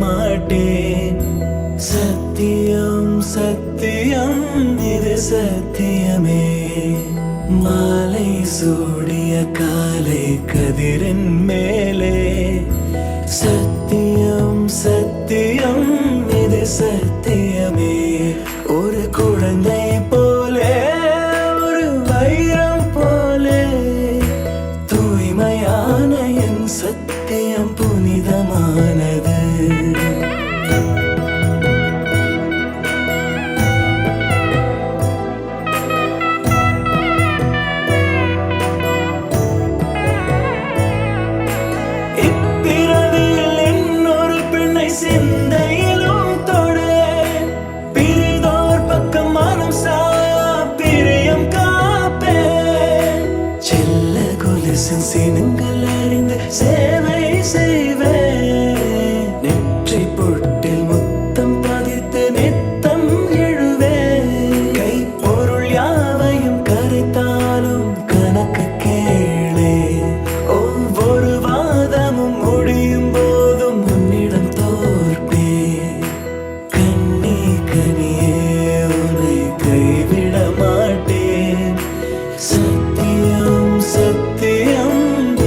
மாட்டேன். சத்தியம் சத்தியம் இது சத்தியமே. மாலை சூடிய காலை கதிரின் மேலே. சத்தியம் சத்தியம் இது சத்தியமே. ஒரு குழந்தை போலே ஒரு வைரம் போலே தூய்மையான என் சத்தியம் புனிதமானது. இப்பிறவியில் இன்னொரு பெண்ணை சிந்தையிலும் தொடு. பிரிதோர் பக்கம் மனம் சாயா பிரியம் காப்பேன். செல்ல கொலுசின் சினங்கள் அறிந்து சேவை செய்வேன். நெற்றி பொட்டில் முத்தம் பதித்து நித்தம் எழுவேன். கை பொருள் யாவையும் கரைத்தாலும் கணக்கு கேளே. ஒவ்வொரு வாதமும் முடியும் போதும் உன்னிடம் தோற்பேன். கண்ணி கனியே உன்னை கைவிட மாட்டேன். சத்தியம் சத்தியம்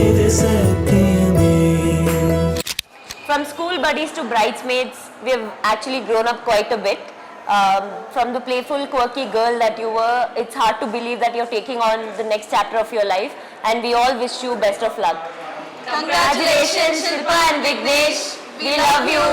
இது சத்தியமே. From school buddies to bridesmaids, we have actually grown up quite a bit. From the playful, quirky girl that you were, it's hard to believe that you're taking on the next chapter of your life, and we all wish you best of luck. Congratulations, Shilpa and Vignesh. We love you.